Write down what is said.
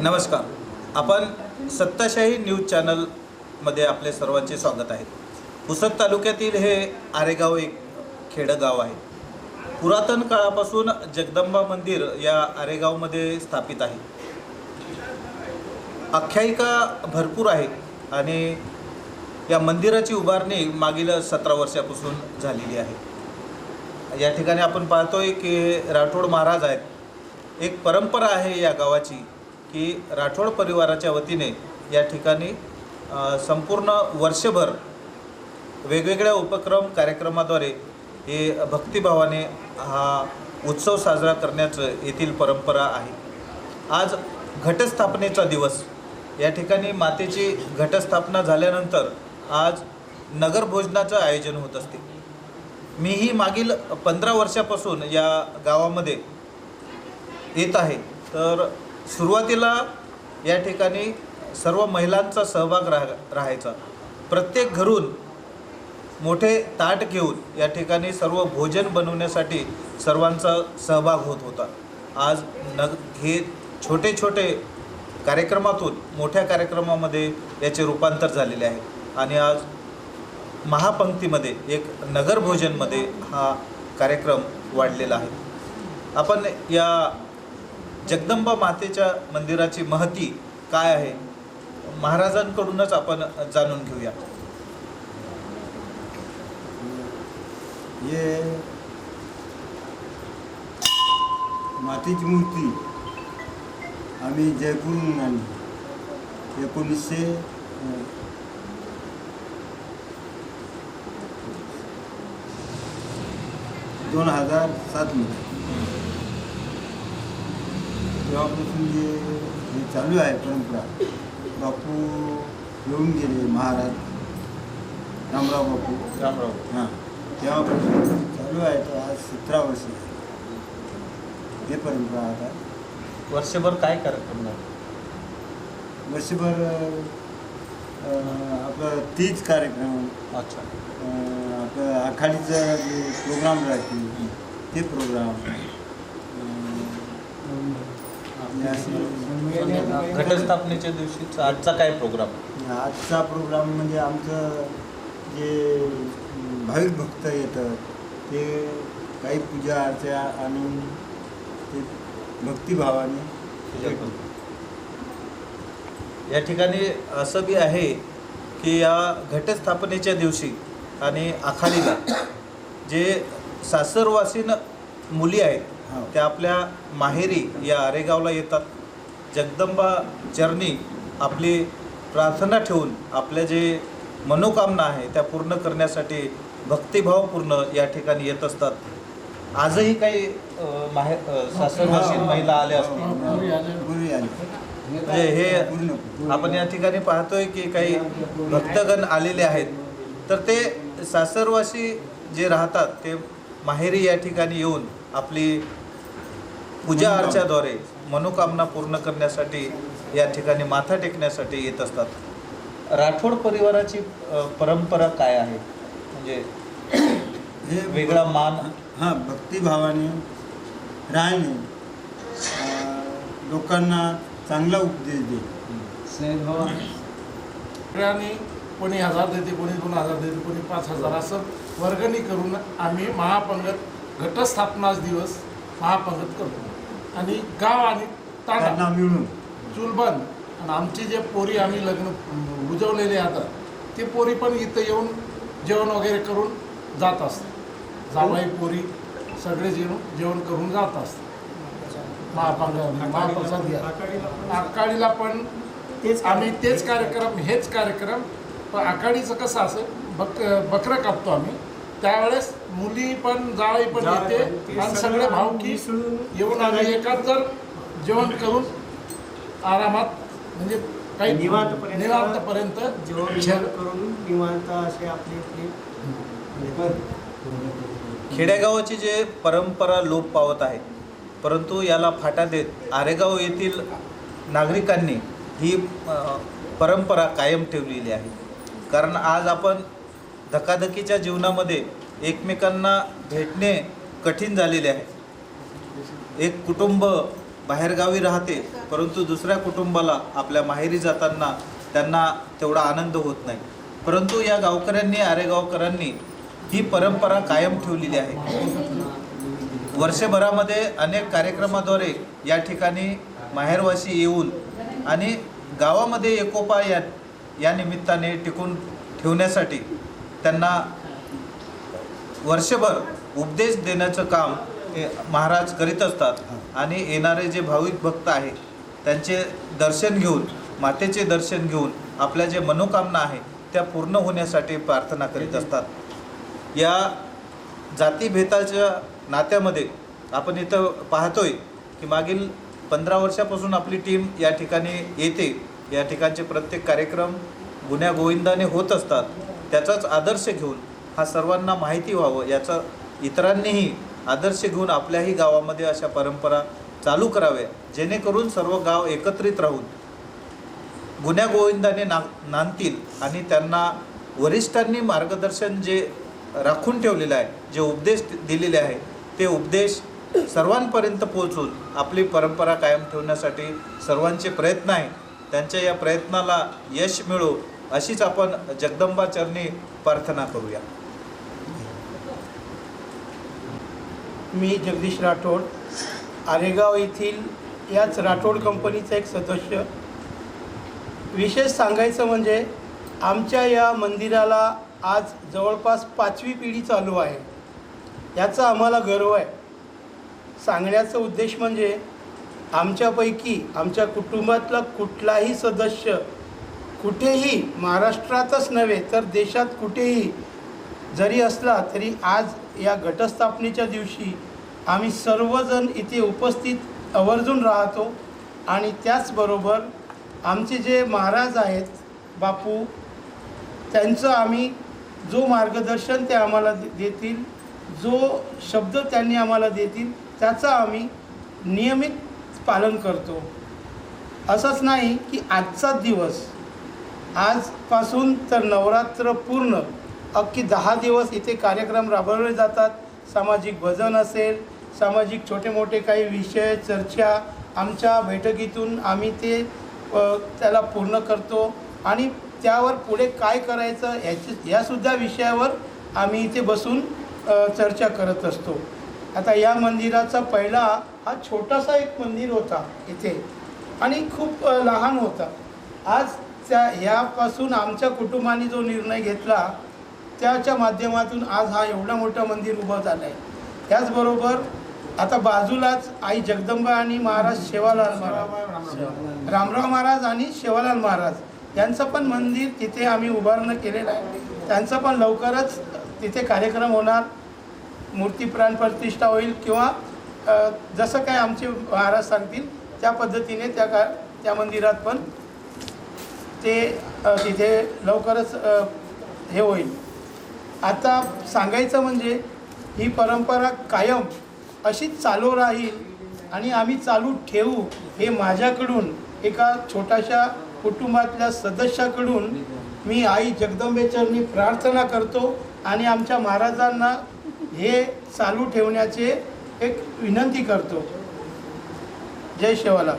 नमस्कार. आपण सत्ताशाही न्यूज चॅनलमध्ये आपले सर्वांचे स्वागत आहे. पुसद तालुक्यातील हे आरेगाव एक खेडगाव आहे. पुरातन काळापासून जगदंबा मंदिर या आरेगावमध्ये स्थापित आहे. आख्यायिका भरपूर आहे आणि या मंदिराची उभारणी मागील 17 वर्षापासून झालेली आहे. या ठिकाणी आपण पाहतोय की राठोड महाराज आहेत. एक परंपरा आहे या गावाची की राठोड परिवाराच्या वतीने या ठिकाणी संपूर्ण वर्षभर वेगवेगळ्या उपक्रम कार्यक्रमाद्वारे हे भक्तिभावाने हा उत्सव साजरा करण्याचं येथील परंपरा आहे. आज घटस्थापनेचा दिवस. या ठिकाणी मातेची घटस्थापना झाल्यानंतर आज नगरभोजनाचं आयोजन होत असते. मीही मागील 15 वर्षापासून या गावामध्ये येत आहे. तर सुरुवातीला या ठिकाणी सर्व महिलांचा सहभाग राहायचा. प्रत्येक घरून मोठे ताट घेऊन या ठिकाणी सर्व भोजन बनवण्यासाठी सर्वांचा सहभाग होत होता. आज हे छोटे छोटे कार्यक्रमातून मोठ्या कार्यक्रमामध्ये याचे रूपांतर झालेले आहे आणि आज महापंक्तीमध्ये एक नगरभोजनमध्ये हा कार्यक्रम वाढलेला आहे. आपण या जगदंबा मातेच्या मंदिराची महती काय आहे महाराजांकडूनच आपण जाणून घेऊया. ये मातीची मूर्ती आम्ही जयपूरहून आणली 2007 मध्ये. तेव्हापासून जे चालू आहे परंपरा, बापू येऊन गेले महाराज रामराव बापू. हां, तेव्हापासून चालू आहे. तर आज 17 वर्ष हे परंपरा. आता वर्षभर काय कार्यक्रम आहे? वर्षभर आपलं तीच कार्यक्रम. अच्छा. आपलं आखाडीचं जे प्रोग्राम राहते ते प्रोग्राम. घटस्थापनेच्या दिवशीचा आजचा काय प्रोग्राम? आजचा प्रोग्राम म्हणजे आमचं जे भाविक भक्त येतात ते काही पूजा अर्चा आणून ते भक्तिभावाने या ठिकाणी असं बी आहे की या घटस्थापनेच्या दिवशी आणि आखाडीला जे सासरवासीन मुली आहेत त्या आपल्या माहेरी या आरेगावला येतात. जगदंबा चरणी आपली प्रार्थना ठेवून आपल्या जे मनोकामना आहे त्या पूर्ण करण्यासाठी भक्तिभावपूर्ण या ठिकाणी येत असतात. आजही काही सासरवासीन महिला आल्या असतील. म्हणजे हे आपण या ठिकाणी पाहतोय की काही भक्तगण आलेले आहेत. तर ते सासरवासी जे राहतात ते माहेरी या ठिकाणी येऊन आपली पूजा अर्चाद्वारे मनोकामना पूर्ण करण्यासाठी या ठिकाणी माथा टेकण्यासाठी येत असतात. राठोड परिवाराची परंपरा काय आहे? म्हणजे हे वेगळा मान. हां, भक्तिभावाने राहणे, लोकांना चांगला उपदेश दे. आणि कोणी 1000 देते, कोणी 2000 देते, कोणी 5000 असं वर्गणी करून आम्ही महापंगत घटस्थापना दिवस महापंगत करतो. आणि गाव आणि तांडा मिळून चुलबन आणि आमची जे पोरी आम्ही लग्न बुजवलेले आता ते पोरी पण इथं येऊन जेवण वगैरे करून जात असतात. जावाई पोरी सगळे जेवण करून जात असतात. महाप्रसाद आकाडीला पण आम्ही तेच कार्यक्रम हेच कार्यक्रम. पण आकाडीचं कसं असं बकरं कापतो आम्ही. त्यावेळेस मुली पण जावई पण येते आणि सगळे भावकी येऊन आम्ही एकाच जर जेवण करून आरामात म्हणजे काही निवांतपर्यंत जेवण करून निवांत असे आपले खेडेगावाची जे परंपरा लोप पावत आहे, परंतु याला फाटा देत आरेगाव येथील नागरिकांनी ही परंपरा कायम ठेवलेली आहे. कारण आज आपण धकाधकीच्या जीवनामध्ये एकमेकांना भेटणे कठीण झालेले आहे. एक कुटुंब बाहेरगावी राहते परंतु दुसऱ्या कुटुंबाला आपल्या माहेरी जाताना त्यांना तेवढा आनंद होत नाही. परंतु या गावकऱ्यांनी, आरेगावकरांनी ही परंपरा कायम ठेवलेली आहे. वर्षभरामध्ये अनेक कार्यक्रमाद्वारे या ठिकाणी माहेरवासी येऊन आणि गावामध्ये एकोपा या निमित्ताने टिकून ठेवण्यासाठी त्यांना वर्षभर उपदेश देण्याचं काम महाराज करीत असतात. आणि येणारे जे भाविक भक्त आहे त्यांचे दर्शन घेऊन, मातेचे दर्शन घेऊन आपल्या जे मनोकामना आहे त्या पूर्ण होण्यासाठी प्रार्थना करीत असतात. या जातीभेदाच्या नात्यामध्ये आपण इथं पाहतोय की मागील 15 वर्षापासून आपली टीम या ठिकाणी येते. या ठिकाणचे प्रत्येक कार्यक्रम गुण्यागोविंदाने होत असतात. त्याचाच आदर्श घेऊन हा सर्वांना माहिती व्हावं, याचा इतरांनीही आदर्श घेऊन आपल्याही गावामध्ये अशा परंपरा चालू कराव्या, जेणेकरून सर्व गाव एकत्रित राहून गुण्यागोविंदाने नांदतील आणि त्यांना वरिष्ठांनी मार्गदर्शन जे राखून ठेवलेलं आहे, जे उपदेश दिलेले आहे, ते उपदेश सर्वांपर्यंत पोहोचून आपली परंपरा कायम ठेवण्यासाठी सर्वांचे प्रयत्न आहे. त्यांच्या या प्रयत्नाला यश मिळो अशीच आपण जगदंबा चरणी प्रार्थना करूया. मी जगदीश राठोड, आरेगाव येथील याच राठोड कंपनीचा एक सदस्य. विशेष सांगायचं म्हणजे आमच्या या मंदिराला आज जवळपास 5वी पिढी चालू आहे. याचा आम्हाला गर्व आहे. सांगण्याचा उद्देश म्हणजे आमच्यापैकी, आमच्या कुटुंबातला कुठलाही सदस्य कुठेही, महाराष्ट्रातच नव्हे तर देशात कुठेही जरी असला तरी आज या घटस्थापनेच्या दिवशी आम्ही सर्वजण इथे उपस्थित आवर्जून राहतो. आणि त्याचबरोबर आमचे जे महाराज आहेत बापू, त्यांचं आम्ही जो मार्गदर्शन ते आम्हाला देतील, जो शब्द त्यांनी आम्हाला देतील, त्याचा आम्ही नियमित पालन करतो. असंच नाही की आजचा दिवस, आजपासून तर नवरात्र पूर्ण अख्खी 10 दिवस इथे कार्यक्रम राबवले जातात. सामाजिक भजन असेल, सामाजिक छोटे मोठे काही विषय, चर्चा आमच्या बैठकीतून आम्ही ते त्याला पूर्ण करतो. आणि त्यावर पुढे काय करायचं यासुद्धा विषयावर आम्ही इथे बसून चर्चा करत असतो. आता या मंदिराचा पहिला हा छोटासा एक मंदिर होता इथे आणि खूप लहान होता. आज यापासून आमच्या कुटुंबाने जो निर्णय घेतला त्याच्या माध्यमातून आज हा एवढा मोठा मंदिर उभं झालं आहे. त्याचबरोबर आता बाजूलाच आई जगदंबा आणि महाराज शेवालाल महाराज, रामराव महाराज आणि शेवालाल महाराज यांचं पण मंदिर तिथे आम्ही उभारणं केलेलं आहे. त्यांचं पण लवकरच तिथे कार्यक्रम होणार, मूर्ती प्राणप्रतिष्ठा होईल किंवा जसं काय आमचे महाराज सांगतील त्या पद्धतीने त्या मंदिरात पण ते तिथे लवकरच हे होईल. आता सांगायचं म्हणजे ही परंपरा कायम अशीच चालू राहील आणि आम्ही चालू ठेवू, हे माझ्याकडून, एका छोट्याशा कुटुंबातल्या सदस्याकडून मी आई जगदंबेचरणी प्रार्थना करतो आणि आमच्या महाराजांना हे चालू ठेवण्याचे एक विनंती करतो. जय शेवालाल.